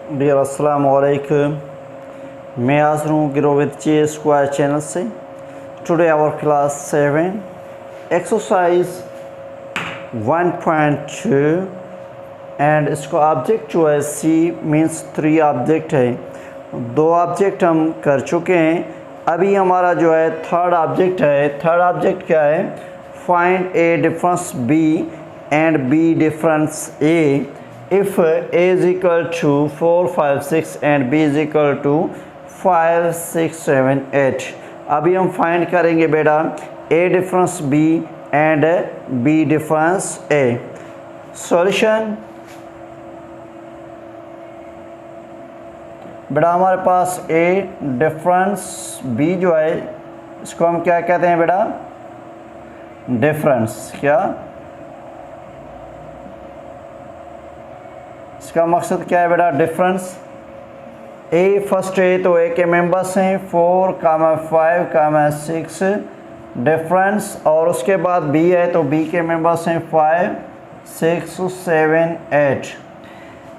Dear अस्सलाम वालेकुम। मैं हाजिर हूँ grow with J square channel से। Today our class 7 exercise 1.2 and इसको ऑब्जेक्ट जो है सी मीन्स 3 ऑब्जेक्ट है। 2 ऑब्जेक्ट हम कर चुके हैं। अभी हमारा जो है थर्ड ऑब्जेक्ट है। थर्ड ऑब्जेक्ट क्या है? Find A difference B and B difference A if a is equal to 4 5 6 and b is equal to 5 6 7 8। अभी हम फाइंड करेंगे बेटा a difference b and b difference a। Solution बेटा हमारे पास a difference b जो है इसको हम क्या कहते हैं बेटा? डिफरेंस। क्या इसका मकसद क्या है बेटा? डिफरेंस। ए फर्स्ट ए तो ए के मेंबर्स हैं 4, 5, 6 डिफरेंस, और उसके बाद बी है तो बी के मेंबर्स हैं 5, 6, 7, 8।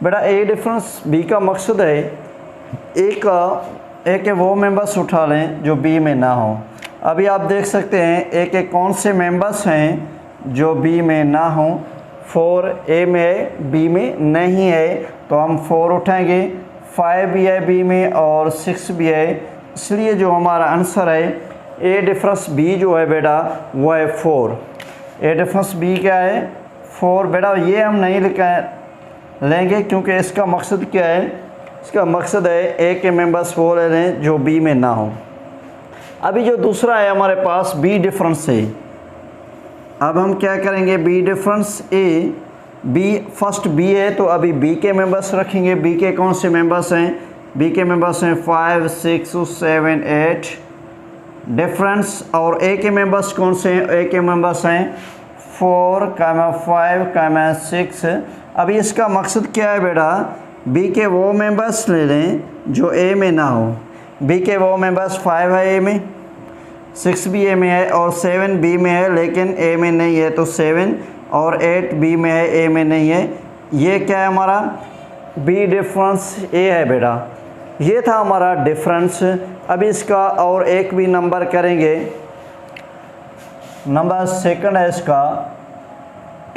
बेटा ए डिफरेंस बी का मकसद है ए के वो मेंबर्स उठा लें जो बी में ना हो। अभी आप देख सकते हैं ए के कौन से मेंबर्स हैं जो बी में ना हो। 4 ए में है, बी में नहीं है, तो हम 4 उठाएंगे। 5 भी है बी में और 6 भी है, इसलिए जो हमारा आंसर है ए डिफरेंस बी जो है बेटा वो है 4। ए डिफरेंस बी क्या है? 4। बेटा ये हम नहीं लेंगे क्योंकि इसका मकसद क्या है? इसका मकसद है ए के मेंबर्स वो ले लें जो बी में ना हो। अभी जो दूसरा है हमारे पास बी डिफरेंस है। अब हम क्या करेंगे? B difference A, B first B है तो अभी बी के मेंबर्स रखेंगे। बी के कौन से मेंबर्स हैं? बी के मेंबर्स हैं 5, 6, 7, 8 डिफरेंस। और ए के मेंबर्स कौन से हैं? ए के मेंबर्स हैं 4, 5, 6। अभी इसका मकसद क्या है बेटा? बी के वो मेंबर्स ले लें जो ए में ना हो। बी के वो मेंबर्स 5 है ए में, 6 भी ए में है और 7 बी में है लेकिन ए में नहीं है, तो 7 और 8 बी में है, ए में नहीं है। ये क्या है हमारा? बी डिफरेंस ए है बेटा। ये था हमारा डिफरेंस। अभी इसका और एक भी नंबर करेंगे। नंबर सेकंड है इसका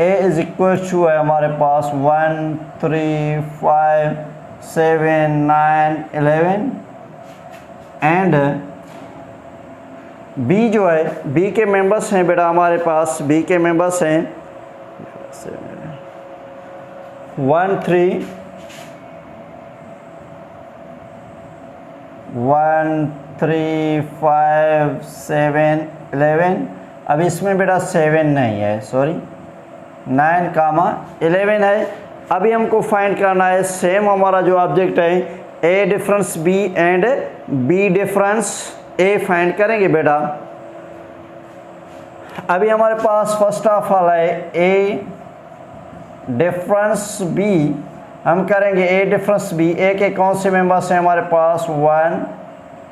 ए इज इक्वल टू है हमारे पास 1, 3, 5, 7, 9, 11 एंड बी जो है बी के मेंबर्स हैं बेटा हमारे पास। बी के मेंबर्स हैं 1, 3, 5, 7, 11। अब इसमें बेटा 7 नहीं है, सॉरी 9, 11 है। अभी हमको फाइंड करना है सेम हमारा जो ऑब्जेक्ट है A difference B and B difference A find करेंगे बेटा। अभी हमारे पास फर्स्ट ऑफ ऑल है ए डिफरेंस बी। हम करेंगे ए डिफरेंस बी। ए के कौन से मेंबर्स हैं हमारे पास? 1,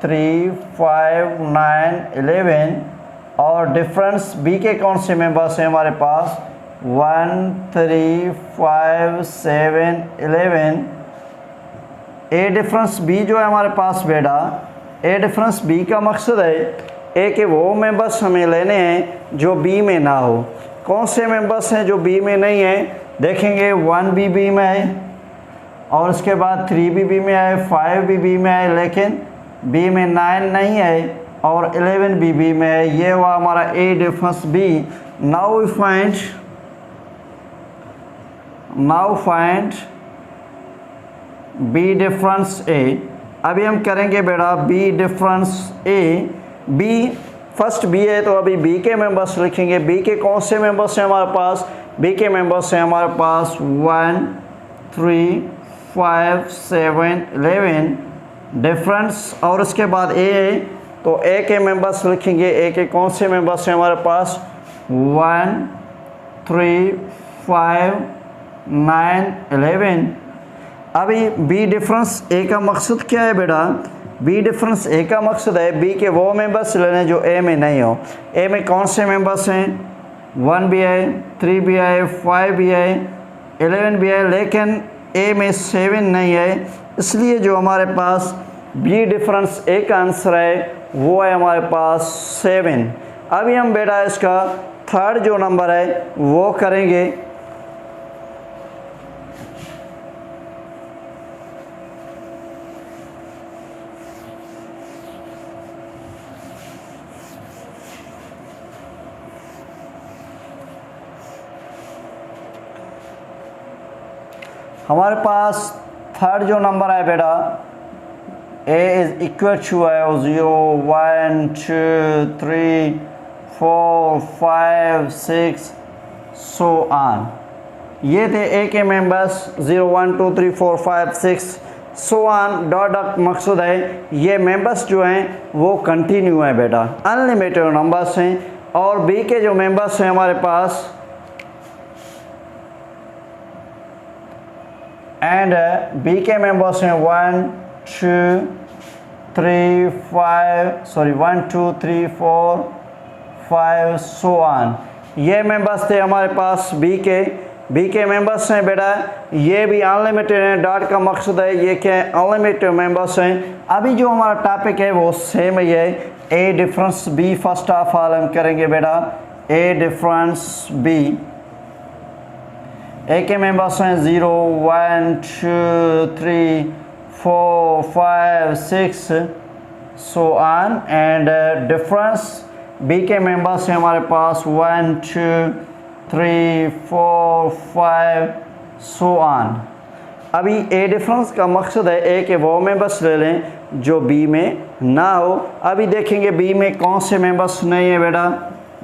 3, 5, 9, 11। और डिफरेंस बी के कौन से मेंबर्स हैं हमारे पास? 1, 3, 5, 7, 11। ए डिफरेंस बी जो है हमारे पास बेटा, ए डिफरेंस बी का मकसद है ए के वो मेंबर्स हमें लेने हैं जो बी में ना हो। कौन से मेंबर्स हैं जो बी में नहीं हैं? देखेंगे 1 भी बी में है और उसके बाद 3 भी बी में है, 5 भी बी में है लेकिन बी में 9 नहीं है और 11 भी बी में है। ये हुआ हमारा A difference B. Now we find B difference A. अभी हम करेंगे बेटा B difference A. B first B है तो अभी बी के मेंबर्स लिखेंगे। बी के कौन से मेंबर्स हैं हमारे पास? बी के मेंबर्स हैं हमारे पास 1, 3, 5, 7, 11 डिफरेंस। और उसके बाद ए है तो ए के मेंबर्स लिखेंगे। ए के कौन से मेंबर्स हैं हमारे पास? 1, 3, 5, 9, 11। अभी बी डिफरेंस ए का मकसद क्या है बेटा? बी डिफरेंस ए का मकसद है बी के वो मेंबर्स लेने जो ए में नहीं हो। ए में कौन से मेंबर्स हैं? 1 भी है, 3 भी है, 5 भी है, 11 भी है लेकिन ए में 7 नहीं है, इसलिए जो हमारे पास बी डिफरेंस ए का आंसर है वो है हमारे पास 7। अभी हम बेटा इसका थर्ड जो नंबर है वो करेंगे। हमारे पास थर्ड जो नंबर है बेटा ए इज इक्वल टू है 0 1 2 3 4 5 6 सो ऑन। ये थे ए के members 0 1 2 3 4 5 6 so on. Dot dot मकसद है ये मेंबर्स जो हैं वो कंटिन्यू है बेटा, अनलिमिटेड नंबर्स हैं। और बी के जो मेंबर्स हैं हमारे पास एंड बी के मेंबर्स हैं 1 2 3 4 5 सो ऑन। ये मेंबर्स थे हमारे पास बी के मेंबर्स हैं बेटा, ये भी अनलिमिटेड हैं। डॉट का मकसद है ये क्या है, अनलिमिटेड मेंबर्स हैं। अभी जो हमारा टॉपिक है वो सेम ही है, A difference B. First of all हम करेंगे बेटा ए डिफरेंस बी। ए के मेंबर्स हैं 0 1 2 3 4 5 6 so on. And difference B के मेंबर्स हैं हमारे पास 1 2 3 4 5 सो ऑन। अभी ए डिफरेंस का मकसद है ए के वो मेंबर्स ले लें जो बी में ना हो। अभी देखेंगे बी में कौन से मेंबर्स नहीं है बेटा।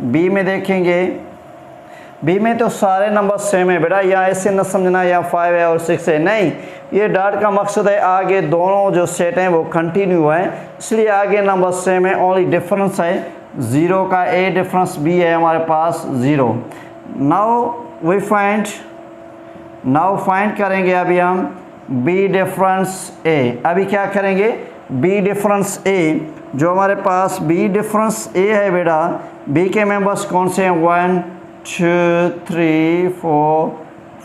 बी में देखेंगे, बी में तो सारे नंबर सेम है बेटा, यहाँ ऐसे न समझना यहाँ 5 है और 6 है, नहीं। ये डॉट का मकसद है आगे दोनों जो सेट हैं वो कंटिन्यू है, इसलिए आगे नंबर सेम है। ओनली डिफरेंस है 0 का, ए डिफरेंस बी है हमारे पास 0। नाउ फाइंड करेंगे अभी हम बी डिफरेंस ए। अभी क्या करेंगे बी डिफरेंस ए, जो हमारे पास बी डिफरेंस ए है बेटा, बी के मेंबर्स कौन से हैं 1 2 3 4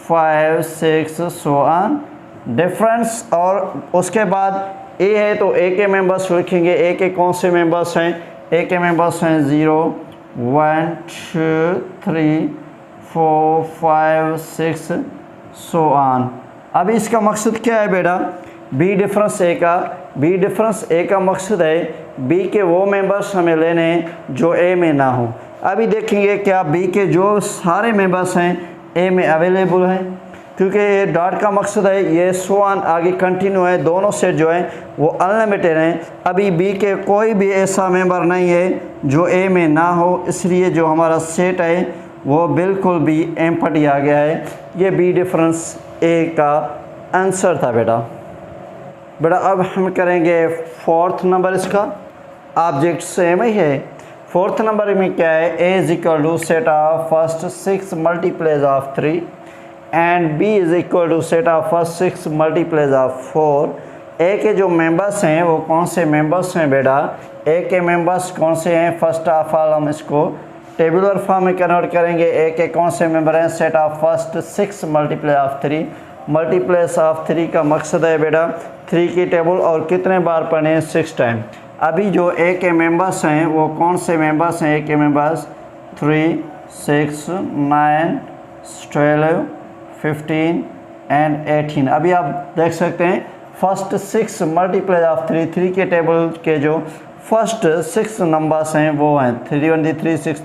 5 6 सो ऑन। डिफरेंस और उसके बाद ए है तो ए के मेंबर्स लिखेंगे। ए के कौन से मेंबर्स हैं, ए के मेंबर्स हैं 0 1 2 3 4 5 6 सो ऑन। अब इसका मकसद क्या है बेटा बी डिफरेंस ए का, बी डिफरेंस ए का मकसद है बी के वो मेंबर्स हमें लेने हैं जो ए में ना हो। अभी देखेंगे क्या बी के जो सारे मेंबर्स हैं ए में अवेलेबल हैं, क्योंकि ये डॉट का मकसद है ये सो ऑन आगे कंटिन्यू है, दोनों सेट जो हैं वो अनलिमिटेड हैं। अभी बी के कोई भी ऐसा मेंबर नहीं है जो ए में ना हो, इसलिए जो हमारा सेट है वो बिल्कुल भी एम्प्टी आ गया है। ये बी डिफरेंस ए का आंसर था बेटा। अब हम करेंगे फोर्थ नंबर, इसका ऑब्जेक्ट सेम ही है। फोर्थ नंबर में क्या है, A is equal to set of first 6 multiples of 3 and B is equal to set of first 6 multiples of 4। A के जो मेंबर्स हैं वो कौन से मेंबर्स हैं बेटा, ए के मेंबर्स कौन से हैं, फर्स्ट ऑफ ऑल हम इसको टेबुलर फॉर्म में कन्वर्ट करेंगे। ए के कौन से मेंबर हैं, set of first 6 multiply of 3। Multiple of 3 का मकसद है बेटा 3 की टेबल और कितने बार पढ़ें, 6 टाइम। अभी जो ए के मेंबर्स हैं वो कौन से मेंबर्स हैं, ए के मेंबर्स 3 6 9 12 15 एंड 18। अभी आप देख सकते हैं फर्स्ट 6 मल्टीप्लाई ऑफ 3, 3 के टेबल के जो फर्स्ट 6 नंबर्स हैं वो हैं 3 1 3 6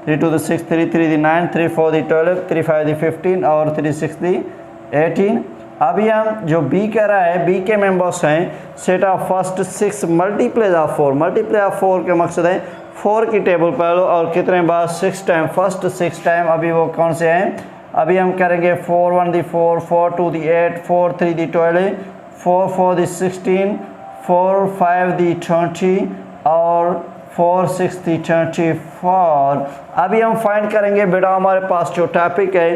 3 2 6 3 3 9 3 4 12 3 5 15 और 3 6 18। अभी हम जो बी कह रहा है, बी के मेंबर्स हैं set of first 6 multiply of 4। Multiply of 4 के मकसद है 4 की टेबल पढ़ लो और कितने बार, 6 टाइम, फर्स्ट 6 टाइम। अभी वो कौन से हैं, अभी हम करेंगे 4 1 4 4 2 8 4 3 12 4 4 16 4 5 20 और 4 6 24। अभी हम फाइंड करेंगे बेटा हमारे पास जो टॉपिक है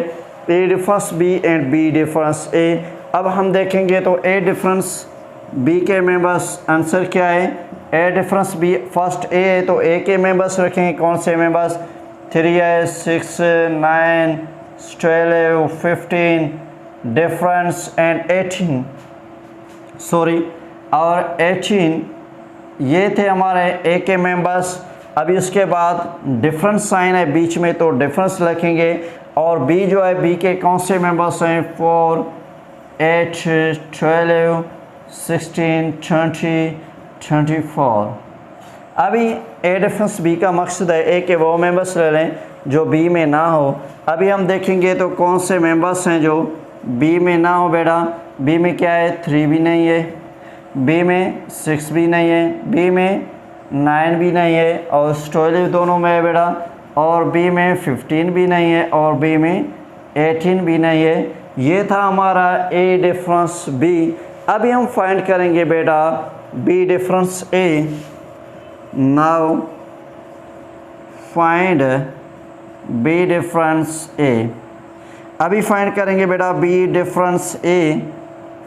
A difference B and B difference A. अब हम देखेंगे तो ए डिफरेंस बी के मेंबर्स आंसर क्या है, A difference B first A है तो ए के मेंबर्स रखेंगे कौन से मेंबर्स, 3 है 6 9 12 15 डिफरेंस एंड 18 सॉरी और 18 ये थे हमारे ए के मेंबर्स। अभी उसके बाद डिफरेंस साइन है बीच में तो डिफरेंस लिखेंगे। और बी जो है बी के कौन से मेंबर्स हैं 4 8 12 16 20 24। अभी ए डिफरेंस बी का मकसद है ए के वो मेंबर्स ले लें जो बी में ना हो। अभी हम देखेंगे तो कौन से मेंबर्स हैं जो बी में ना हो बेटा। बी में क्या है 3 भी नहीं है, बी में 6 भी नहीं है, बी में 9 भी नहीं है और 12 दोनों में है बेटा। और बी में 15 भी नहीं है और बी में 18 भी नहीं है। ये था हमारा ए डिफरेंस बी। अभी हम फाइंड करेंगे बेटा B difference A. Now find B difference A. अभी फाइंड करेंगे बेटा बी डिफरेंस ए।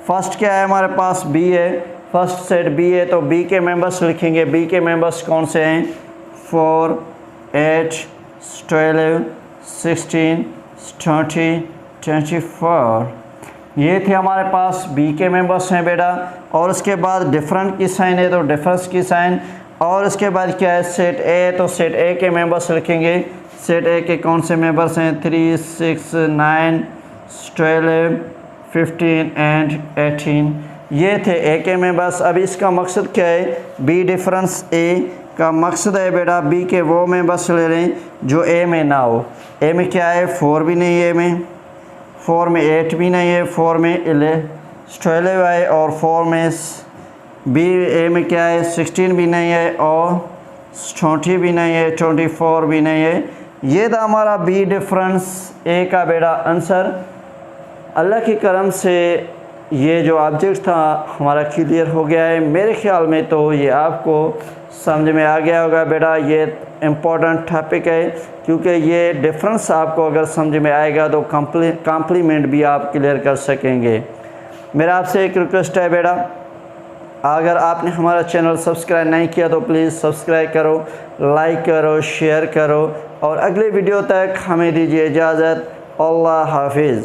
फर्स्ट क्या है हमारे पास बी है, फर्स्ट सेट बी है तो बी के मेंबर्स लिखेंगे। बी के मेंबर्स कौन से हैं 4 8 12 16 20 24। ये थे हमारे पास बी के मेंबर्स हैं बेटा। और उसके बाद डिफरेंट की साइन है तो डिफरेंस की साइन। और उसके बाद क्या है सेट ए तो सेट ए के मेंबर्स लिखेंगे। सेट ए के कौन से मेंबर्स हैं 3 6 9 12 15 एंड 18। ये थे ए के मेंबर्स। अभी इसका मकसद क्या है बी डिफरेंस ए का मकसद है बेटा बी के वो मेंबर्स ले लें जो ए में ना हो। ए में क्या है 4 भी नहीं है, ए में 4 में 8 भी नहीं है, 4 में 12 है और 4 में बी ए में क्या है 16 भी नहीं है और 20 भी नहीं है, 24 भी नहीं है। ये था हमारा बी डिफरेंस ए का बेटा आंसर। अल्लाह के करम से ये जो ऑब्जेक्ट था हमारा क्लियर हो गया है। मेरे ख्याल में तो ये आपको समझ में आ गया होगा बेटा। ये इम्पोर्टेंट टॉपिक है क्योंकि ये डिफरेंस आपको अगर समझ में आएगा तो कॉम्प्लीमेंट भी आप क्लियर कर सकेंगे। मेरा आपसे एक रिक्वेस्ट है बेटा, अगर आपने हमारा चैनल सब्सक्राइब नहीं किया तो प्लीज़ सब्सक्राइब करो, लाइक करो, शेयर करो और अगले वीडियो तक हमें दीजिए इजाज़त। अल्लाह हाफिज़।